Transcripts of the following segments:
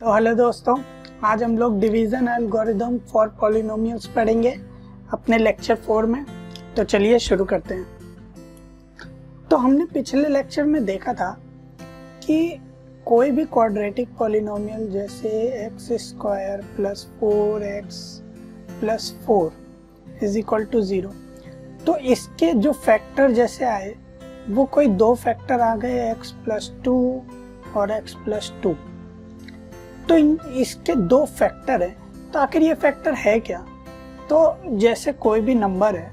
तो हेलो दोस्तों, आज हम लोग डिवीजन एल्गोरिदम फॉर पॉलिनोमियल्स पढ़ेंगे अपने लेक्चर 4 में। तो चलिए शुरू करते हैं। तो हमने पिछले लेक्चर में देखा था कि कोई भी क्वाड्रेटिक पॉलिनोमियल जैसे x square plus 4x plus 4 is equal to 0, तो इसके जो फैक्टर जैसे आए वो कोई दो फैक्टर आ गए, x प्लस 2 और x प्लस 2। तो इसके दो फैक्टर हैं, तो आखिर ये फैक्टर है क्या? तो जैसे कोई भी नंबर है,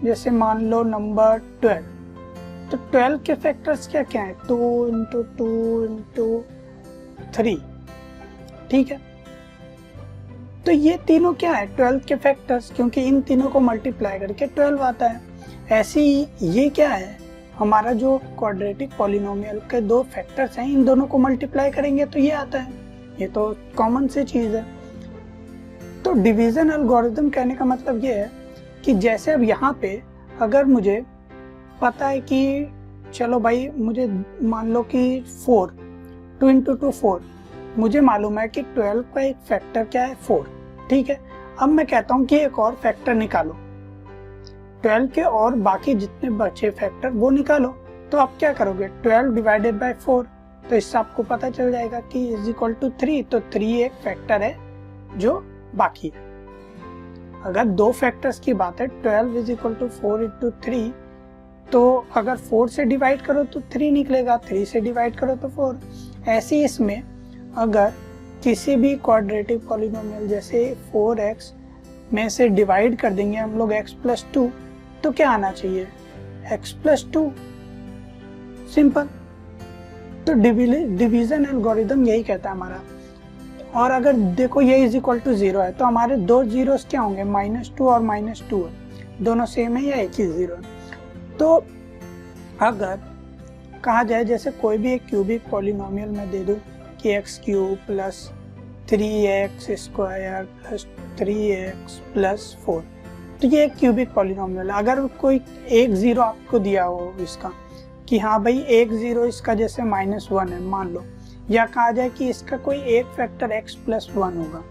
जैसे मान लो नंबर 12, तो 12 के फैक्टर्स क्या क्या है? 2 इंटू 2 इंटू 3, ठीक है। तो ये तीनों क्या है? 12 के फैक्टर्स, क्योंकि इन तीनों को मल्टीप्लाई करके 12 आता है। ऐसे ही ये क्या है? हमारा जो क्वाड्रेटिक पॉलिनोमियल के दो फैक्टर्स हैं, इन दोनों को मल्टीप्लाई करेंगे तो ये आता है। ये तो कॉमन सी चीज है। तो डिवीजन एल्गोरिथम कहने का मतलब ये है कि जैसे अब यहाँ पे अगर मुझे पता है कि चलो भाई, मुझे मान लो कि 4, 2 इंटू 2 4, मुझे मालूम है कि 12 का एक फैक्टर क्या है? 4, ठीक है। अब मैं कहता हूँ कि एक और फैक्टर निकालो, 12 के और बाकी जितने बचे फैक्टर वो निकालो। तो आप क्या करोगे? 12 डिवाइडेड बाय 4, तो इससे आपको पता चल जाएगा कि इज इक्वल टू 3। तो 3 एक फैक्टर है जो बाकी है। अगर दो फैक्टर्स की बात है, 12 इज इक्वल टू 4 इंटू 3, तो अगर 4 से डिवाइड करो तो 3 निकलेगा, 3 से डिवाइड करो तो 4। ऐसे ही इसमें अगर किसी भी क्वाड्रेटिक पॉलिनोमियल जैसे 4x में से डिवाइड कर देंगे हम लोग x प्लस 2, तो क्या आना चाहिए? x plus 2, simple. तो डिवीजन एल्गोरिदम यही कहता है हमारा। और अगर देखो ये इज इक्वल टू 0 है, तो हमारे दो जीरोस क्या होंगे? -2 और -2 है, दोनों सेम है या एक ही 0 है। तो अगर कहा जाए जैसे कोई भी एक क्यूबिक पॉलिनोमियल में दे दूं कि x³ plus 3x square plus 3x plus 4, तो ये एक क्यूबिक पॉलिनोमियल है। अगर कोई एक 0 आपको दिया हो इसका कि हाँ भाई एक 0 इसका जैसे -1 है मान लो, या कहा जाए कि इसका कोई एक फैक्टर x प्लस 1 होगा,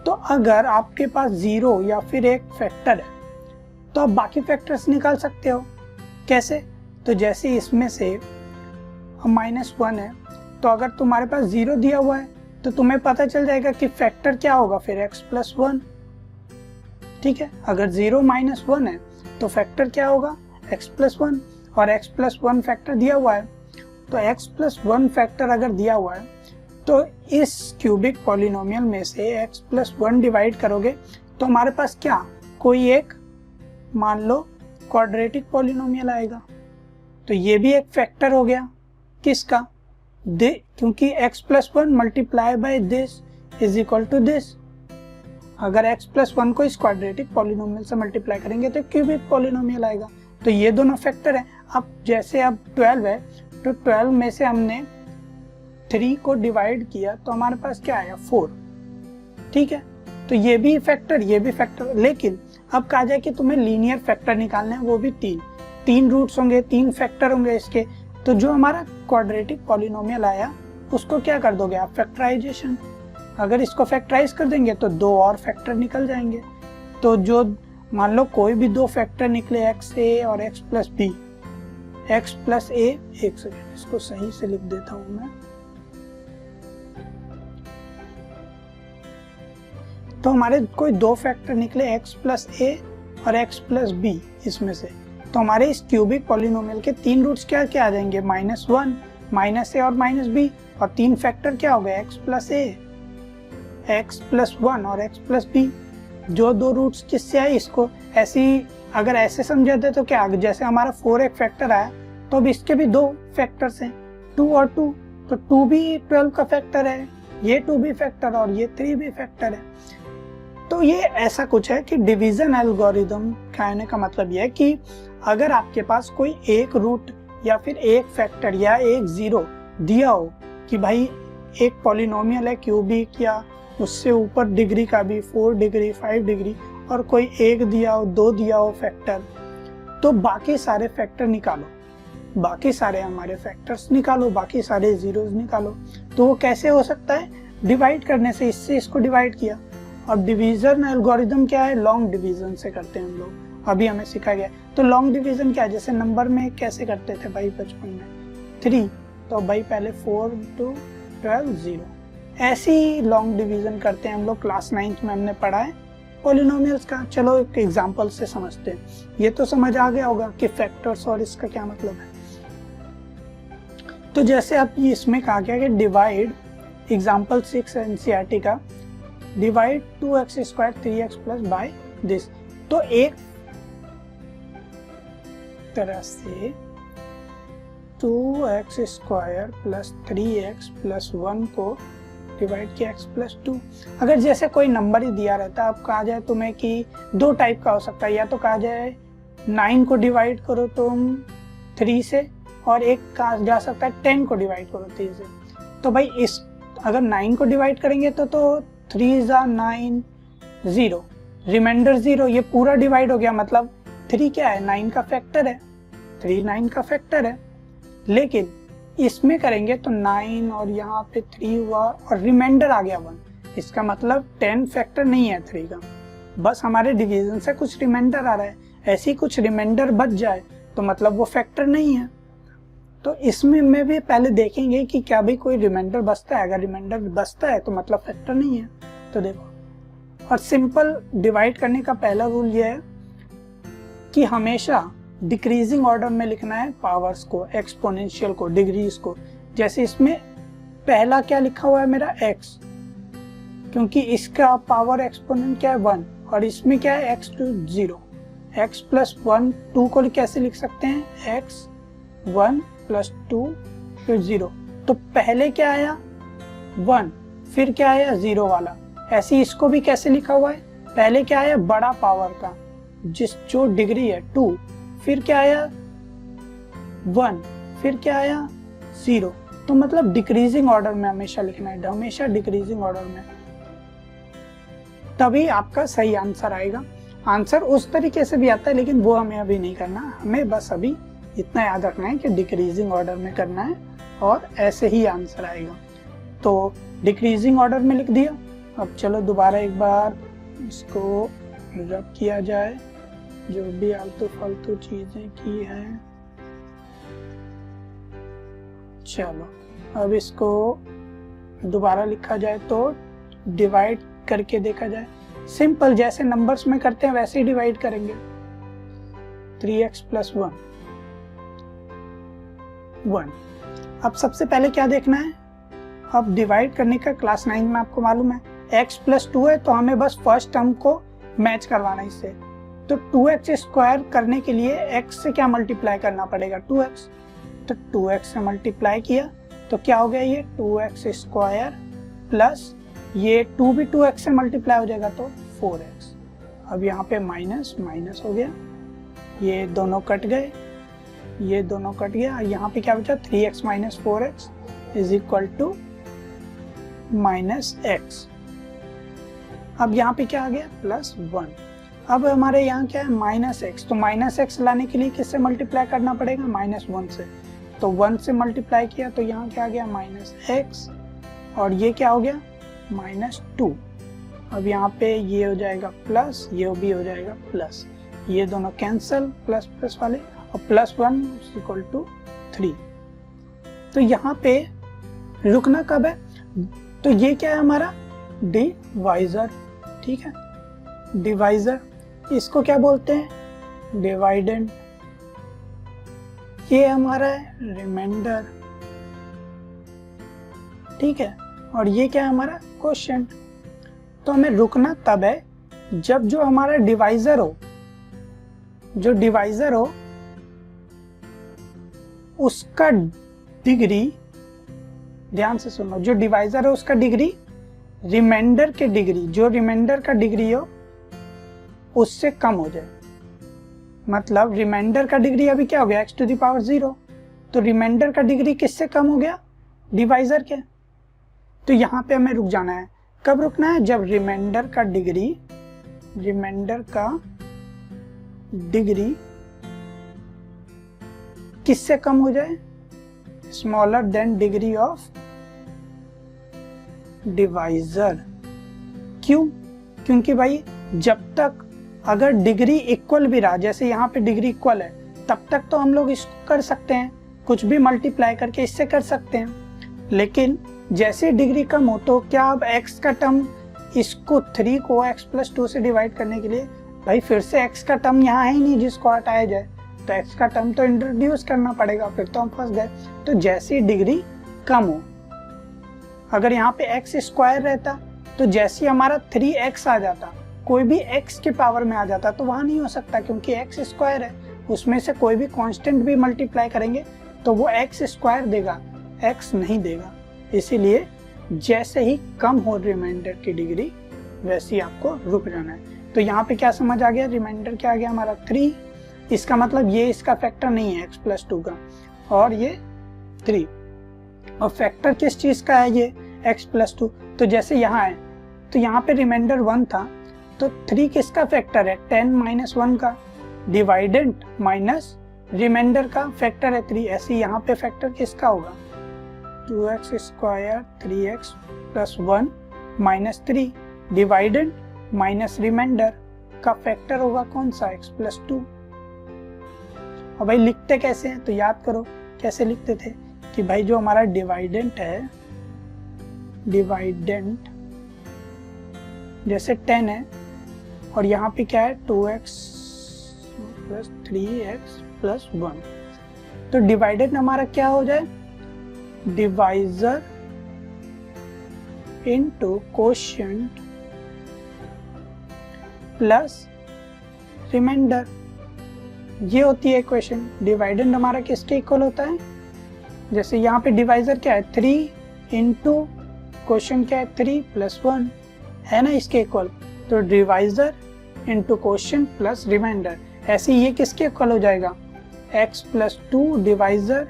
तो अगर आपके पास 0 या फिर एक फैक्टर है तो आप बाकी फैक्टर्स निकाल सकते हो। कैसे? तो जैसे इसमें से -1 है, तो अगर तुम्हारे पास 0 दिया हुआ है तो तुम्हें पता चल जाएगा कि फैक्टर क्या होगा फिर x प्लस 1, ठीक है। अगर 0 -1 है तो फैक्टर क्या होगा? x प्लस 1, और x प्लस 1 फैक्टर दिया हुआ है। तो x प्लस 1 फैक्टर अगर दिया हुआ है तो इस क्यूबिक पॉलिनोमियल में से x प्लस 1 डिवाइड करोगे तो हमारे पास क्या? कोई एक मान लो क्वाड्रेटिक पॉलिनोमियल आएगा। तो ये भी एक फैक्टर हो गया किसका? क्योंकि x plus 1 multiply by this is equal to this. अगर x प्लस 1 को इस क्वाड्रेटिक पॉलिनोमियल से मल्टीप्लाई करेंगे तो क्यूबिक पॉलिनोमियल आएगा। तो ये दोनों फैक्टर हैं। अब जैसे अब 12 है, तो 12 में से हमने 3 को डिवाइड किया तो हमारे पास क्या आया? 4, ठीक है। तो ये भी फैक्टर, ये भी फैक्टर। लेकिन अब कहा जाए कि तुम्हें लीनियर फैक्टर निकालने हैं, वो भी 3 रूट्स होंगे, 3 फैक्टर होंगे इसके। तो जो हमारा क्वाड्रेटिक पॉलिनोमियल आया उसको क्या कर दोगे आप? फैक्टराइजेशन। अगर इसको फैक्टराइज कर देंगे तो 2 और फैक्टर निकल जाएंगे। तो जो मान लो कोई भी 2 फैक्टर निकले, xa और x plus b, x plus a, एक सेकेंड इसको सही से लिख देता हूं मैं। तो हमारे कोई 2 फैक्टर निकले x प्लस a और x प्लस b इसमें से, तो हमारे इस क्यूबिक पॉलिनोमियल के 3 रूट्स क्या क्या आ जाएंगे? -1, -a और -b, और 3 फैक्टर क्या हो गए? x plus a, x plus 1 और x प्लस b। जो 2 रूट्स किससे आए? इसको ऐसी अगर ऐसे समझाते तो क्या, जैसे हमारा 4 एक फैक्टर आया तो अब इसके भी 2 फैक्टर्स हैं, 2 और 2, तो 2 भी 12 का फैक्टर है, ये 2 भी फैक्टर और ये 3 भी फैक्टर है। तो ये ऐसा कुछ है कि डिवीजन एल्गोरिदम कहने का मतलब ये है कि अगर आपके पास कोई एक रूट या फिर एक फैक्टर या एक 0 दिया हो कि भाई एक पॉलिनोमियल है क्यूबिक या उससे ऊपर डिग्री का भी, 4 डिग्री 5 डिग्री, और कोई एक दिया हो, 2 दिया हो फैक्टर, तो बाकी सारे फैक्टर निकालो। बाकी सारे हमारे फैक्टर्स निकालो, बाकी सारे जीरोस निकालो। तो वो कैसे हो सकता है? डिवाइड करने से। इससे इसको डिवाइड किया। और डिवीजन एल्गोरिदम क्या है? लॉन्ग डिवीजन से करते हैं हम लोग, अभी हमें सिखाया गया। तो लॉन्ग डिवीजन क्या है? जैसे नंबर में कैसे करते थे भाई बचपन में? 3, तो भाई पहले 4 × 12 0, ऐसे ही लॉन्ग डिवीजन करते हैं हम लोग। क्लास 9th में हमने पढ़ा है पॉलिनोमियल्स का। चलो एक एग्जांपल से समझते हैं। ये तो समझ आ गया होगा कि फैक्टर्स और इसका क्या मतलब है। तो जैसे अब इसमें कहा गया कि डिवाइड, एग्जांपल 6 एनसीईआरटी का, divide 2x² 3x plus by this. तो एक तरह से 2x² प्लस 3x प्लस 1 को डिवाइड किया x प्लस 2। अगर जैसे कोई नंबर ही दिया रहता, अब कहा जाए तुम्हें कि दो टाइप का हो सकता है, या तो कहा जाए 9 को डिवाइड करो तुम 3 से, और एक कहा जा सकता है 10 को डिवाइड करो 3 से। तो भाई इस अगर 9 को डिवाइड करेंगे तो 3 × 9 0, रिमाइंडर 0, ये पूरा डिवाइड हो गया। मतलब 3 क्या है? 9 का फैक्टर है। 3 9 का फैक्टर है। लेकिन इसमें करेंगे तो 9 और यहाँ पे 3 हुआ और रिमाइंडर आ गया 1। इसका मतलब 10 फैक्टर नहीं है 3 का, बस हमारे डिवीजन से कुछ रिमाइंडर आ रहा है। ऐसी कुछ रिमाइंडर बच जाए तो मतलब वो फैक्टर नहीं है। तो इसमें में भी पहले देखेंगे कि क्या भी कोई रिमाइंडर बचता है। अगर रिमाइंडर बचता है तो मतलब फैक्टर नहीं है। तो देखो, और सिंपल डिवाइड करने का पहला रूल ये है कि हमेशा डिक्रीजिंग ऑर्डर में लिखना है पावर्स को, एक्सपोनेंशियल को, डिग्रीज को। जैसे इसमें पहला क्या लिखा हुआ है मेरा? x, क्योंकि इसका पावर एक्सपोनेंट क्या है? 1, और इसमें क्या है? x to 0। x प्लस 1 2 को कैसे लिख सकते हैं? x 1 प्लस 2 फिर 0। तो पहले क्या आया? 1, फिर क्या आया? 0 वाला। ऐसे इसको भी कैसे लिखा हुआ है? पहले क्या आया? बड़ा पावर का जो डिग्री है 2, फिर क्या आया? 1, फिर क्या आया? 0। तो मतलब डिक्रीजिंग ऑर्डर में हमेशा लिखना है, हमेशा डिक्रीजिंग ऑर्डर में, तभी आपका सही आंसर आएगा। आंसर उस तरीके से भी आता है, लेकिन वो हमें अभी नहीं करना। हमें बस अभी इतना याद रखना है कि डिक्रीजिंग ऑर्डर में करना है और ऐसे ही आंसर आएगा। तो डिक्रीजिंग ऑर्डर में लिख दिया। अब चलो दोबारा एक बार इसको रब किया जाए, जो भी आलतू फालतू चीजें की हैं। चलो अब इसको दोबारा लिखा जाए तो डिवाइड करके देखा जाए। सिंपल जैसे नंबर्स में करते हैं वैसे ही डिवाइड करेंगे। 3x plus 1। अब सबसे पहले क्या देखना है? अब डिवाइड करने का क्लास 9 में आपको मालूम है x प्लस 2 है, तो हमें बस फर्स्ट टर्म को मैच करवाना है इससे। तो 2x² करने के लिए x से क्या मल्टीप्लाई करना पड़ेगा? 2x। तो 2x से मल्टीप्लाई किया तो क्या हो गया? ये 2x² प्लस ये 2 भी 2x से मल्टीप्लाई हो जाएगा तो 4x। अब यहाँ पे माइनस माइनस हो गया, ये दोनों कट गए, ये दोनों कट गया। यहाँ पे क्या बचा? 3x minus 4x is equal to minus x। अब यहाँ पे क्या आ गया? प्लस 1। अब हमारे यहाँ क्या है? Minus x। तो माइनस x लाने के लिए किससे मल्टीप्लाई करना पड़ेगा? माइनस 1 से। तो 1 से मल्टीप्लाई किया तो यहाँ क्या आ गया? माइनस x, और ये क्या हो गया? माइनस 2। अब यहाँ पे ये हो जाएगा प्लस, ये भी हो जाएगा प्लस, ये दोनों कैंसल, प्लस प्लस वाले, और प्लस 1 इक्वल टू 3। तो यहाँ पे रुकना कब है? तो ये क्या है हमारा? डिवाइजर। ठीक है, डिवाइजर। इसको क्या बोलते हैं? डिवाइडेंड। ये हमारा है रिमाइंडर। ठीक है, और ये क्या है हमारा? क्वोशिएंट। तो हमें रुकना तब है जब जो हमारा डिवाइजर हो, जो डिवाइजर हो उसका डिग्री, ध्यान से सुनो, जो डिवाइजर है उसका डिग्री रिमाइंडर के डिग्री, जो रिमाइंडर का डिग्री हो उससे कम हो जाए। मतलब रिमाइंडर का डिग्री अभी क्या हो गया? x to the power 0। तो रिमाइंडर का डिग्री किससे कम हो गया? डिवाइजर के। तो यहाँ पे हमें रुक जाना है। कब रुकना है? जब रिमाइंडर का डिग्री किससे कम हो जाए, smaller than degree of divisor. क्यों? क्योंकि भाई जब तक अगर डिग्री इक्वल भी रहा, जैसे यहाँ पे डिग्री इक्वल है, तब तक तो हम लोग इसको कर सकते हैं, कुछ भी मल्टीप्लाई करके इससे कर सकते हैं। लेकिन जैसे डिग्री कम हो तो क्या अब x का टर्म, इसको 3 को x+2 से डिवाइड करने के लिए भाई फिर से x का टर्म यहाँ है ही नहीं जिसको हटाया जाए, तो x का टर्म तो इंट्रोड्यूस करना पड़ेगा, फिर तो हम फंस गए। तो जैसे डिग्री कम हो, अगर यहाँ पे x² रहता तो जैसे हमारा 3x आ जाता, कोई भी x के पावर में आ जाता, तो वहाँ नहीं हो सकता क्योंकि x² है, उसमें से कोई भी कांस्टेंट भी मल्टीप्लाई करेंगे तो वो x² देगा, x नहीं देगा। इसीलिए जैसे ही कम हो रिमाइंडर की डिग्री वैसे ही आपको रुक जाना है। तो यहाँ पे क्या समझ आ गया, रिमाइंडर क्या आ गया हमारा 3, इसका मतलब ये इसका फैक्टर नहीं है x+2 का, और ये 3, और फैक्टर किस चीज का है ये x+2। तो जैसे यहाँ है तो यहाँ पे रिमाइंडर 1 था, तो 3 किसका फैक्टर है, 10 - 1 का, डिवाइडेंट माइनस रिमाइंडर का फैक्टर है 3। ऐसे यहाँ पे फैक्टर किसका होगा, 2x² 3x + 1 - 3, डिवाइडेंट माइनस रिमाइंडर का फैक्टर होगा कौन सा, x+2। और भाई लिखते कैसे हैं, तो याद करो कैसे लिखते थे कि भाई जो हमारा डिवाइडेंट है, डिवाइडेंट जैसे 10 है और यहाँ पे क्या है 2x + 3x + 1, तो डिवाइडेंट हमारा क्या हो जाए, divisor into quotient plus remainder, ये होती है इक्वेशन। डिवाइडेंट हमारा किसके इक्वल होता है, जैसे यहाँ पे डिवाइजर क्या है 3 इंटू कोशिएंट क्या है 3 + 1 है ना, इसके इक्वल। तो divisor into quotient plus remainder, ऐसे ये किसके इक्वल हो जाएगा, x+2 डिवाइजर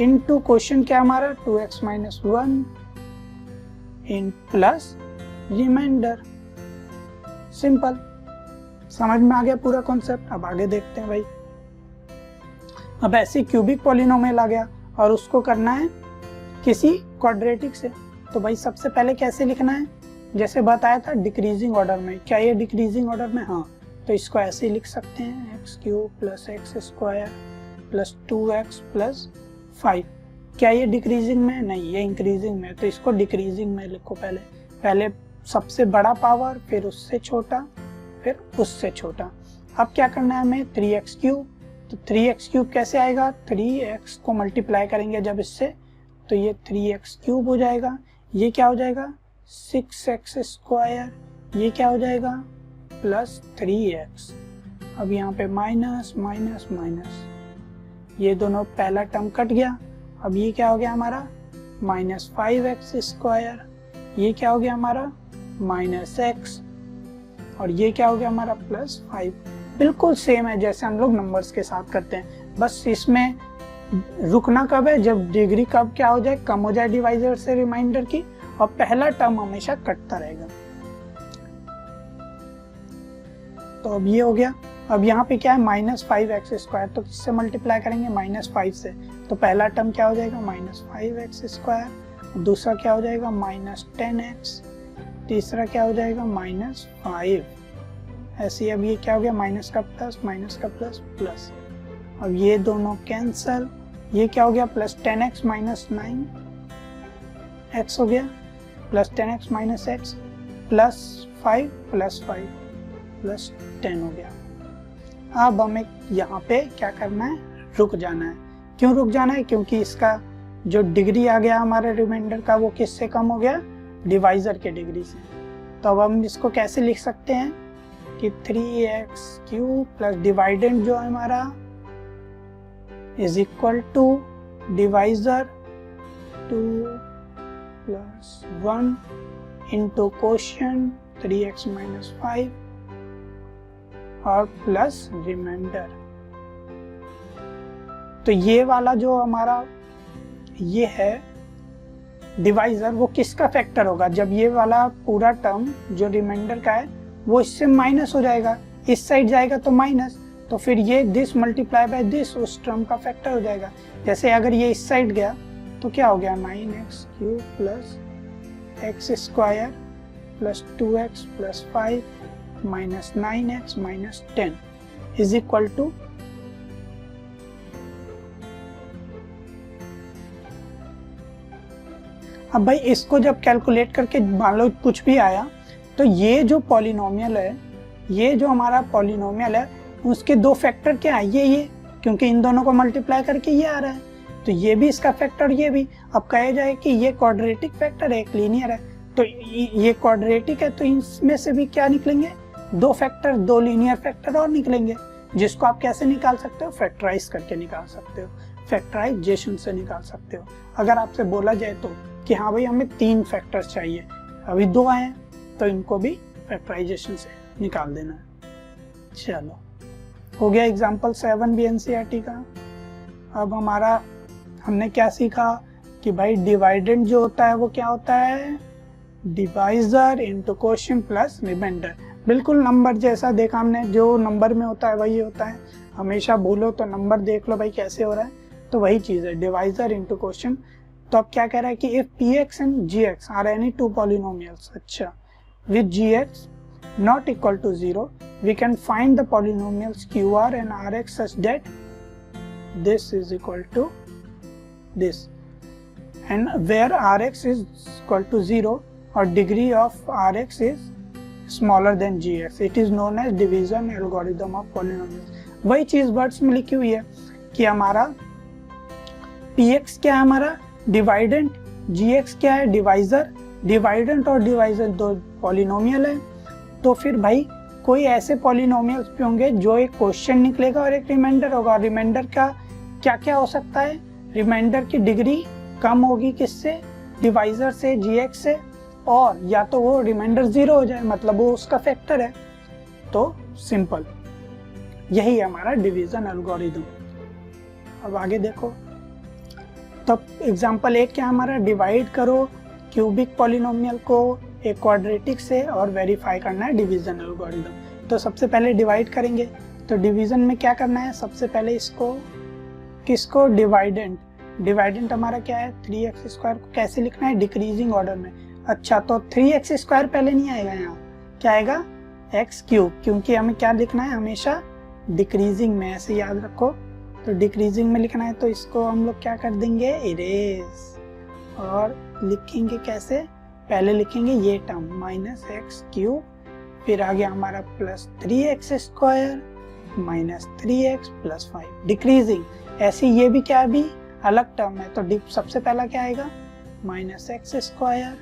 इंटू कोशिएंट क्या हमारा 2x - 1 in plus remainder. Simple, समझ में आ गया पूरा कॉन्सेप्ट। अब आगे देखते हैं भाई। अब ऐसे क्यूबिक पॉलिनोमियल आ गया और उसको करना है किसी क्वाड्रेटिक से, तो भाई सबसे पहले कैसे लिखना है, जैसे बताया था डिक्रीजिंग ऑर्डर में। क्या ये डिक्रीजिंग ऑर्डर में, हाँ, तो इसको ऐसे ही लिख सकते हैं x³ + x² + 2x + 5। क्या ये डिक्रीजिंग में, नहीं ये इंक्रीजिंग में, तो इसको डिक्रीजिंग में लिखो। पहले सबसे बड़ा पावर, फिर उससे छोटा, फिर उससे छोटा। अब क्या करना है हमें, 3x³, तो 3x³ कैसे आएगा, 3x को मल्टीप्लाई करेंगे जब इससे, तो ये 3x³ हो जाएगा। ये क्या हो जाएगा 6x², ये क्या हो जाएगा प्लस 3x। अब यहाँ पे माइनस माइनस माइनस, ये दोनों पहला टर्म कट गया। अब ये क्या हो गया हमारा -5x², ये क्या हो गया हमारा -x, और ये क्या हो गया हमारा +5। बिल्कुल सेम है जैसे हम लोग नंबर्स के साथ करते हैं, बस इसमें रुकना कब है, जब डिग्री कब क्या हो जाए, कम हो जाए डिवाइजर से रिमाइंडर की, और पहला टर्म हमेशा कटता रहेगा। तो अब ये हो गया। अब यहाँ पे क्या है -5x², तो किससे मल्टीप्लाई करेंगे -5 से, तो पहला टर्म क्या हो जाएगा -5x², दूसरा क्या हो जाएगा -10x, तीसरा क्या हो जाएगा -5। ऐसे अब ये क्या हो गया माइनस का प्लस प्लस। अब ये दोनों कैंसल, ये क्या हो गया +10x - 9x हो गया, +10x - x +5 +5 +10 हो गया। अब हमें यहाँ पे क्या करना है, रुक जाना है। क्यों रुक जाना है, क्योंकि इसका जो डिग्री आ गया हमारे रिमाइंडर का वो किससे कम हो गया, डिवाइजर के डिग्री से। तो अब हम इसको कैसे लिख सकते हैं कि 3x³ प्लस डिवाइडेंड जो हमारा is equal to divisor 2 + 1 into quotient 3x - 5 और प्लस रिमाइंडर। तो ये वाला जो हमारा ये है डिवाइजर, वो किसका फैक्टर होगा, जब ये वाला पूरा टर्म जो रिमाइंडर का है वो इससे माइनस हो जाएगा, इस साइड जाएगा तो माइनस, तो फिर ये दिस मल्टीप्लाई बाय दिस उस टर्म का फैक्टर हो जाएगा। जैसे अगर ये इस साइड गया तो क्या हो गया 9x³ plus x square plus 2x plus 5 minus 9x minus 10 is equal to अब भाई इसको जब कैलकुलेट करके मान लो कुछ भी आया तो ये जो पॉलिनोमियल है, ये जो हमारा पॉलिनोमियल है उसके दो फैक्टर क्या है, ये क्योंकि इन दोनों को मल्टीप्लाई करके ये आ रहा है तो ये भी इसका फैक्टर, ये भी। अब कहा जाए कि ये क्वाड्रेटिक फैक्टर है, एक लीनियर है, तो ये क्वाड्रेटिक है तो इसमें से भी क्या निकलेंगे, दो फैक्टर, दो लीनियर फैक्टर और निकलेंगे, जिसको आप कैसे निकाल सकते हो, फैक्टराइज करके निकाल सकते हो, फैक्टराइजेशन से निकाल सकते हो। अगर आपसे बोला जाए तो कि हाँ भाई हमें 3 फैक्टर्स चाहिए, अभी 2 आए हैं तो इनको भी फैक्टराइजेशन से निकाल देना है। चलो हो गया एग्जाम्पल 7 भी एनसीईआरटी का। अब हमारा हमने क्या सीखा कि भाई डिवाइडेंड जो होता है वो क्या होता है, divisor into quotient plus remainder. बिल्कुल नंबर जैसा देखा हमने, जो नंबर में होता है वही होता है, हमेशा बोलो तो नंबर देख लो भाई कैसे हो रहा है, तो वही चीज़ है डिवाइजर इनटू क्वोशिएंट। तो अब क्या कह रहा है कि if px and gx are any 2 polynomials, अच्छा, with gx not equal to 0 we can find the polynomials qr and rx such that this is equal to this, and where rx is equal to 0 or degree of rx is smaller than gx, it is known as division algorithm of polynomials। वही चीज words में लिखी हुई है कि हमारा px क्या है, हमारा डिवाइडेंट, gx क्या है, डिवाइजर। डिवाइडेंट और डिवाइजर दो पॉलिनोमियल है, तो फिर भाई कोई ऐसे पॉलिनोमियल्स भी होंगे जो एक क्वोशिएंट निकलेगा और एक रिमाइंडर होगा। रिमाइंडर का क्या क्या हो सकता है, रिमाइंडर की डिग्री कम होगी किससे, डिवाइजर से, gx से, और या तो वो रिमाइंडर 0 हो जाए, मतलब वो उसका फैक्टर है। तो सिंपल यही है हमारा डिवीजन एल्गोरिथम। अब आगे देखो, तब एग्जांपल 1 क्या हमारा, डिवाइड करो क्यूबिक पॉलिनोमियल को एक क्वाड्रेटिक से और वेरीफाई करना है डिवीजन एल्गोरिथम। तो सबसे पहले डिवाइड करेंगे, तो डिवीजन में क्या करना है, सबसे पहले इसको किसको, डिवाइडेंट हमारा क्या है 3x² को कैसे लिखना है, डिक्रीजिंग ऑर्डर में। अच्छा तो 3x² पहले नहीं आएगा, यहाँ क्या आएगा x³, क्योंकि हमें क्या लिखना है हमेशा डिक्रीजिंग में, ऐसे याद रखो। तो डिक्रीजिंग में लिखना है तो इसको हम लोग क्या कर देंगे, इरेज, और लिखेंगे कैसे, पहले लिखेंगे ये टर्म -x³, फिर आ गया हमारा plus 3x² minus 3x plus 5, decreasing. ऐसे ये भी क्या भी अलग टर्म है, तो सबसे पहला क्या आएगा -x²,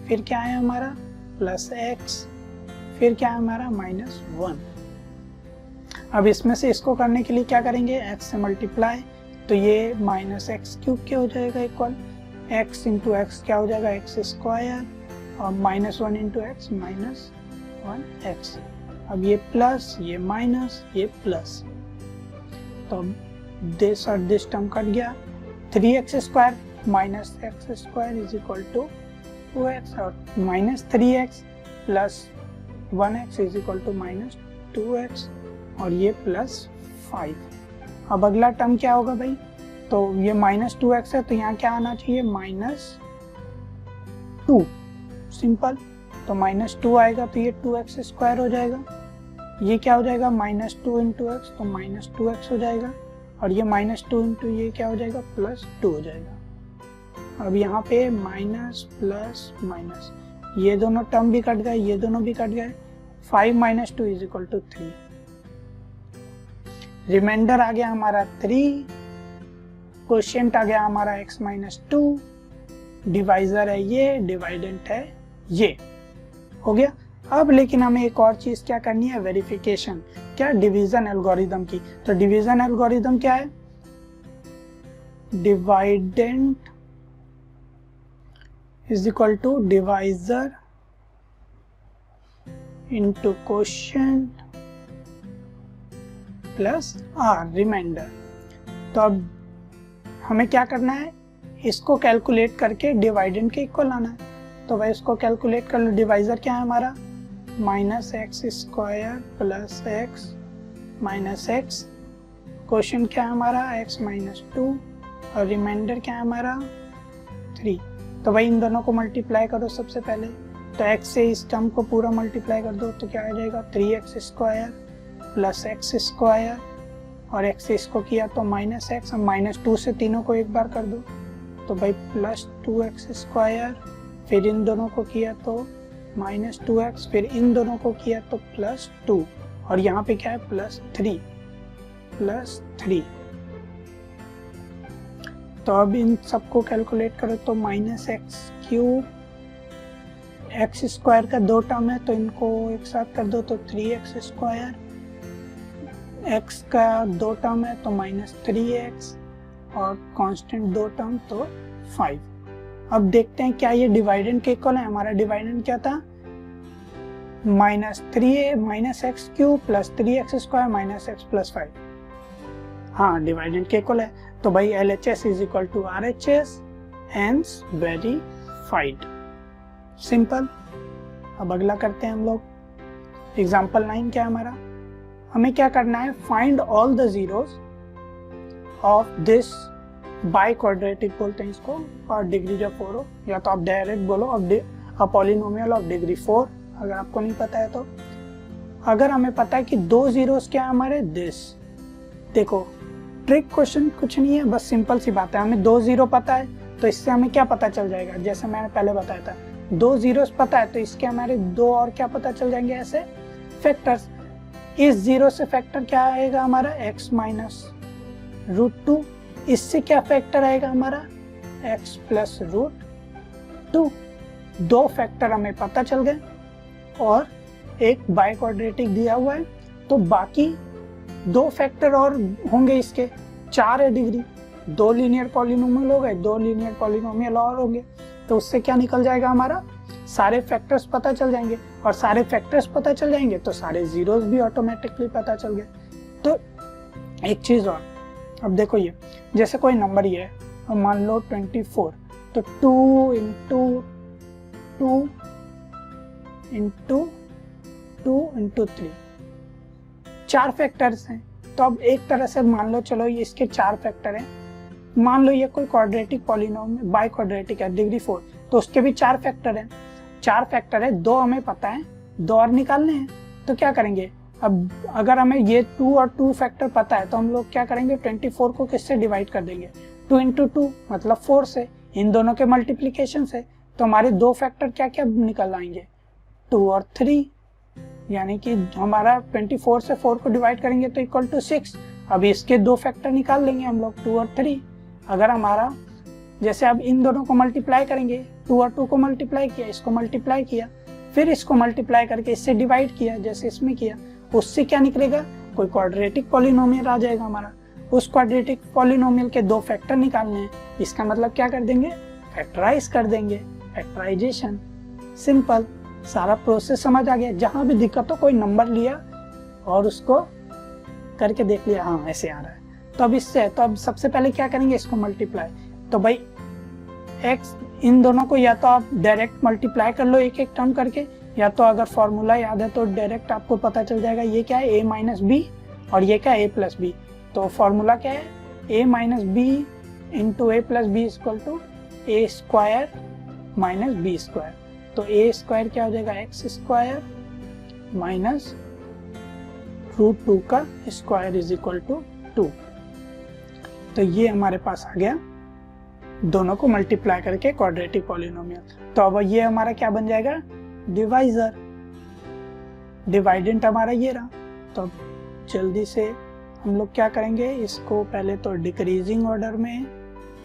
फिर क्या है हमारा प्लस x, फिर क्या है हमारा -1। अब इसमें से इसको करने के लिए क्या करेंगे, x से मल्टीप्लाई, तो ये -x³ क्या हो जाएगा इक्वल x इंटू एक्स क्या हो जाएगा x² और -1 इंटू एक्स -1x। अब ये प्लस, ये माइनस, ये प्लस, तो दिस और दिस टर्म कट गया। 3x² minus x² is equal to 2x, और -3x plus 1x is equal to -2x, और ये प्लस 5। अब अगला टर्म क्या होगा भाई, तो ये -2x है तो यहाँ क्या आना चाहिए -2, सिंपल। तो -2 आएगा तो ये 2x² हो जाएगा, ये क्या हो जाएगा -2 इंटू एक्स, तो -2x हो जाएगा, और ये -2 इंटू ये क्या हो जाएगा +2 हो जाएगा। अब यहाँ पे माइनस प्लस माइनस, ये दोनों टर्म भी कट गए, ये दोनों भी कट गए, 5 - 2 इज इक्वल टू 3। रिमाइंडर आ गया हमारा 3, क्वोशिएंट आ गया हमारा x - 2, डिवाइजर है ये, डिवाइडेंट है ये, हो गया। अब लेकिन हमें एक और चीज क्या करनी है, वेरिफिकेशन, क्या, डिवीजन एल्गोरिथम की। तो डिवीजन एल्गोरिथम क्या है, dividend is equal to divisor into quotient plus r, remainder. तो अब हमें क्या करना है, इसको कैलकुलेट करके डिवाइडेंड के इक्वल लाना है। तो भाई इसको कैलकुलेट कर लो, डिवाइजर क्या है हमारा -x² plus x minus x, question क्या है हमारा x माइनस 2 और रिमाइंडर क्या है हमारा 3। तो भाई इन दोनों को मल्टीप्लाई करो सबसे पहले, तो x से इस टर्म को पूरा मल्टीप्लाई कर दो तो क्या आ जाएगा 3x square plus x square, और x से इसको किया तो माइनस एक्स, और माइनस 2 से तीनों को एक बार कर दो तो भाई प्लस 2x स्क्वायर, फिर इन दोनों को किया तो माइनस 2x, फिर इन दोनों को किया तो प्लस 2, और यहाँ पे क्या है प्लस 3। तो अब इन सबको कैलकुलेट करो तो minus x cube, x square का 2 टर्म है तो इनको एक साथ कर दो तो 3x स्क्वायर, x का 2 टर्म है तो माइनस 3x, और कांस्टेंट 2 टर्म तो 5। अब देखते हैं क्या ये डिवाइडेंड के इक्वल है। हमारा डिवाइडेंड क्या था minus 3a minus x cube plus 3x square minus x plus 5। हाँ डिवाइडेंड के इक्वल है, तो भाई LHS is equal to RHS, hence verified. Simple. अब अगला करते हैं हम लोग। एग्जाम्पल 9 क्या है हमारा, हमें क्या करना है, find all the zeros of this by quadratic बोलते हैं इसको, और डिग्री जब 4 हो, या तो आप डायरेक्ट बोलो ऑफ पॉलिनोमियल ऑफ डिग्री 4 अगर आपको नहीं पता है तो। अगर हमें पता है कि 2 जीरोस क्या है हमारे दिस, देखो ट्रिक क्वेश्चन कुछ नहीं है, बस सिंपल सी बात है। हमें 2 जीरो पता है तो इससे हमें क्या पता चल जाएगा, जैसे मैंने पहले बताया था 2 जीरोस पता है तो इसके हमारे 2 और क्या पता चल जाएंगे ऐसे फैक्टर्स। इस जीरो से फैक्टर क्या आएगा हमारा x माइनस रूट 2, इससे क्या फैक्टर आएगा हमारा x प्लस रूट 2। 2 फैक्टर हमें पता चल गए और एक बाई क्वाड्रेटिक दिया हुआ है, तो बाकी 2 फैक्टर और होंगे इसके, 4 है डिग्री, 2 लीनियर पॉलिनोमियल हो गए, 2 लीनियर पॉलिनोमियल और होंगे, तो उससे क्या निकल जाएगा हमारा सारे फैक्टर्स पता चल जाएंगे, और सारे फैक्टर्स पता चल जाएंगे तो सारे जीरोस भी ऑटोमेटिकली पता चल गए। तो एक चीज और, अब देखो ये जैसे कोई नंबर ये है, मान लो 24, तो 2 इंटू 2 इंटू 2 इंटू 3, 4 फैक्टर्स हैं। तो अब एक तरह से मान लो, चलो ये इसके 4 फैक्टर हैं, मान लो ये कोई क्वाड्रेटिक पॉलिनोमियल बाई क्वाड्रेटिक है डिग्री 4, तो उसके भी 4 फैक्टर हैं। 4 फैक्टर है, 2 हमें पता है, 2 और निकालने हैं, तो क्या करेंगे, अब अगर हमें ये 2 और 2 फैक्टर पता है तो हम लोग क्या करेंगे, 24 को किससे डिवाइड कर देंगे, 2 इंटू 2 मतलब 4 से, इन दोनों के मल्टीप्लीकेशन से, तो हमारे 2 फैक्टर क्या क्या निकल आएंगे 2 और 3, यानी कि हमारा 24 से 4 को डिवाइड करेंगे तो इक्वल टू 6। अब इसके 2 फैक्टर निकाल लेंगे हम लोग 2 और 3। अगर हमारा जैसे अब इन दोनों को मल्टीप्लाई करेंगे, 2 और 2 को मल्टीप्लाई किया, इसको मल्टीप्लाई किया, फिर इसको मल्टीप्लाई करके इससे डिवाइड किया जैसे इसमें किया, उससे क्या निकलेगा, कोई क्वाड्रेटिक पॉलिनोमियल आ जाएगा हमारा। उस क्वाड्रेटिक पॉलिनोमियल के 2 फैक्टर निकालने हैं, इसका मतलब क्या कर देंगे, फैक्टराइज कर देंगे, फैक्टराइजेशन। सिंपल, सारा प्रोसेस समझ आ गया। जहां भी दिक्कत हो कोई नंबर लिया और उसको करके देख लिया, हाँ ऐसे आ रहा है, तो अब इससे, तो अब सबसे पहले क्या करेंगे, इसको मल्टीप्लाई। तो भाई x, इन दोनों को या तो आप डायरेक्ट मल्टीप्लाई कर लो एक एक टर्म करके, या तो अगर फॉर्मूला याद है तो डायरेक्ट आपको पता चल जाएगा ये क्या है a माइनस बी और ये क्या है a प्लस बी। तो फॉर्मूला क्या है, a minus B into A plus B equal to A square minus B square. तो ए स्क्वायर क्या हो जाएगा, एक्स स्क्वायर माइनस रूट 2 का स्क्वायर इज इक्वल टू 2। तो ये हमारे पास आ गया, दोनों को मल्टीप्लाई करके क्वाड्रेटिक पॉलिनोमियल। तो अब ये हमारा क्या बन जाएगा, डिवाइजर। डिवाइडेंट हमारा ये रहा। तो अब जल्दी से हम लोग क्या करेंगे, इसको पहले तो डिक्रीजिंग ऑर्डर में,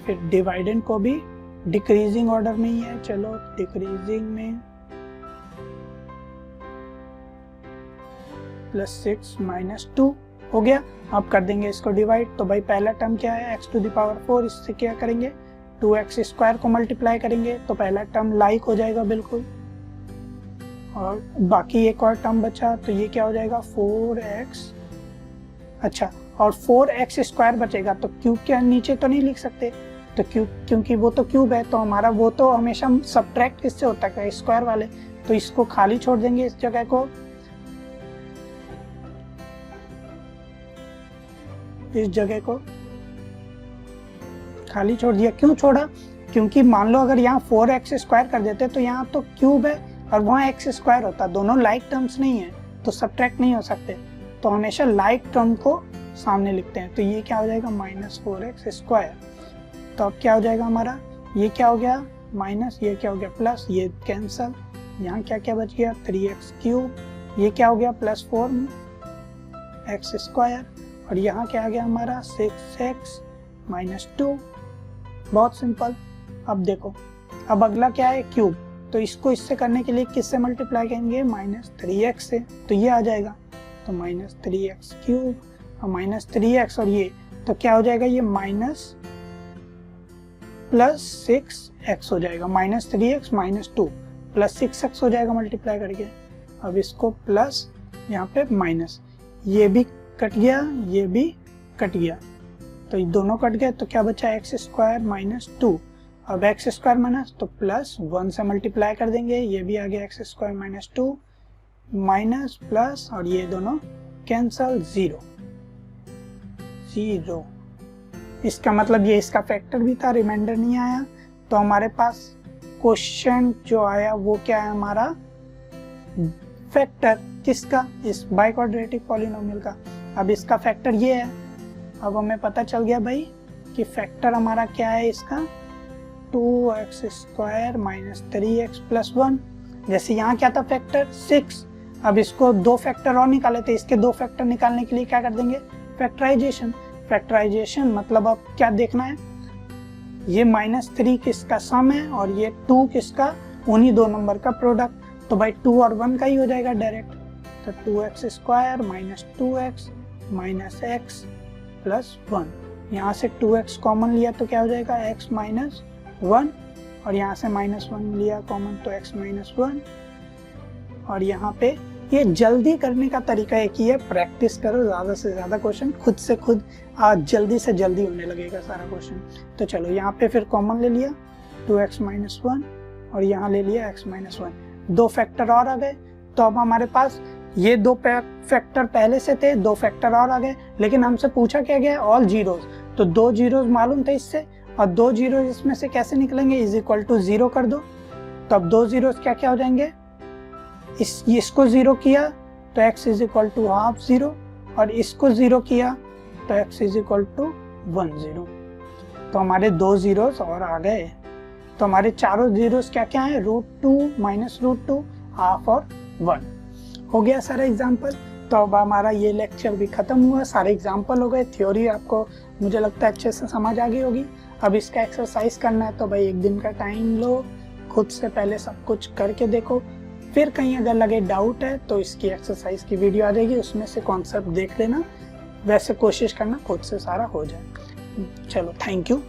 फिर डिवाइडेंट को भी डिक्रीजिंग ऑर्डर में ही है, चलो डिक्रीजिंग में +6 माइनस 2 हो गया। अब कर देंगे इसको डिवाइड। तो भाई पहला टर्म क्या है, x टू द पावर 4, इससे क्या करेंगे 2x स्क्वायर को मल्टीप्लाई करेंगे तो पहला टर्म लाइक हो जाएगा बिल्कुल, और बाकी एक और टर्म बचा तो ये क्या हो जाएगा 4x, अच्छा और 4x स्क्वायर बचेगा। तो क्यूब के नीचे तो नहीं लिख सकते, तो क्यूब, क्योंकि वो तो क्यूब है तो हमारा वो तो हमेशा सब्ट्रैक्ट किससे होता है, स्क्वायर वाले, तो इसको खाली छोड़ देंगे इस जगह को। इस जगह को खाली छोड़ दिया। क्यों छोड़ा? क्योंकि मान लो अगर यहाँ 4x² कर देते तो यहाँ तो क्यूब है और वहाँ x² होता, दोनों लाइक टर्म्स नहीं है तो सब्ट्रैक्ट नहीं हो सकते, तो हमेशा लाइक टर्म को सामने लिखते हैं। तो ये क्या हो जाएगा -4x²। तो अब क्या हो जाएगा हमारा, ये क्या हो गया माइनस, ये क्या हो गया प्लस, ये कैंसल, यहाँ क्या क्या बच गया 3x³, ये क्या हो गया +4x² और यहाँ क्या आ गया हमारा 6x - 2। बहुत सिंपल। अब देखो, अब अगला क्या है क्यूब, तो इसको इससे करने के लिए किससे मल्टीप्लाई करेंगे -3x से, तो ये आ जाएगा तो -3x³ और -3x और ये तो क्या हो जाएगा, ये +6x हो जाएगा, -3x - 2 +6x हो जाएगा मल्टीप्लाई करके। अब इसको प्लस यहाँ पे माइनस, ये भी कट गया, ये भी कट गया, तो ये दोनों कट गए तो क्या बचा x² - 2। अब x² माइनस तो +1 से मल्टीप्लाई कर देंगे, ये भी आ गया x² - 2 माइनस प्लस और ये दोनों कैंसल, 0 0। इसका मतलब ये इसका फैक्टर भी था, रिमाइंडर नहीं आया, तो हमारे पास क्वेश्चन जो आया वो क्या है हमारा फैक्टर, किसका, इस बाइक्वाड्रेटिक पॉलिनोमियल का। अब इसका फैक्टर ये है, अब हमें पता चल गया भाई कि फैक्टर हमारा क्या है इसका 2x² - 3x + 1। जैसे यहाँ क्या था फैक्टर 6, अब इसको 2 फैक्टर और निकाले थे, इसके 2 फैक्टर निकालने के लिए क्या कर देंगे फैक्टराइजेशन। फैक्टराइजेशन मतलब अब क्या देखना है, ये -3 किसका सम है और ये 2 किसका, उन्हीं 2 नंबर का प्रोडक्ट, तो भाई 2 और 1 का ही हो जाएगा डायरेक्ट। तो 2x² - 2x - x + 1, यहाँ से 2x कॉमन लिया तो क्या हो जाएगा x - 1 और यहाँ से -1 लिया कॉमन तो x - 1। और यहाँ पे ये जल्दी करने का तरीका एक ही है, प्रैक्टिस करो ज़्यादा से ज़्यादा क्वेश्चन, खुद से खुद आज जल्दी से जल्दी होने लगेगा सारा क्वेश्चन। तो चलो यहाँ पे फिर कॉमन ले लिया 2x - 1 और यहाँ ले लिया x - 1, 2 फैक्टर और आ गए। तो अब हमारे पास ये 2 फैक्टर पहले से थे, 2 फैक्टर और आ गए, लेकिन हमसे पूछा क्या गया ऑल जीरोज, तो 2 जीरोज मालूम थे इससे, और 2 जीरो इसमें से कैसे निकलेंगे =0 कर दो, तो अब 2 जीरोज क्या क्या हो जाएंगे, इसको 0 किया तो x ½ 0 और इसको 0 किया तो x = 1 0। तो हमारे 2 जीरोस और आ गए, तो हमारे चारों जीरोस क्या क्या है √2 - √2 ½ और 1। हो गया सारा एग्जाम्पल। तो अब हमारा ये लेक्चर भी खत्म हुआ, सारे एग्जाम्पल हो गए, थ्योरी आपको मुझे लगता है अच्छे से समझ आ गई होगी। अब इसका एक्सरसाइज करना है तो भाई एक दिन का टाइम लो, खुद से पहले सब कुछ करके देखो, फिर कहीं अगर लगे डाउट है तो इसकी एक्सरसाइज की वीडियो आ जाएगी, उसमें से कॉन्सेप्ट देख लेना, वैसे कोशिश करना खुद से सारा हो जाए। चलो थैंक यू।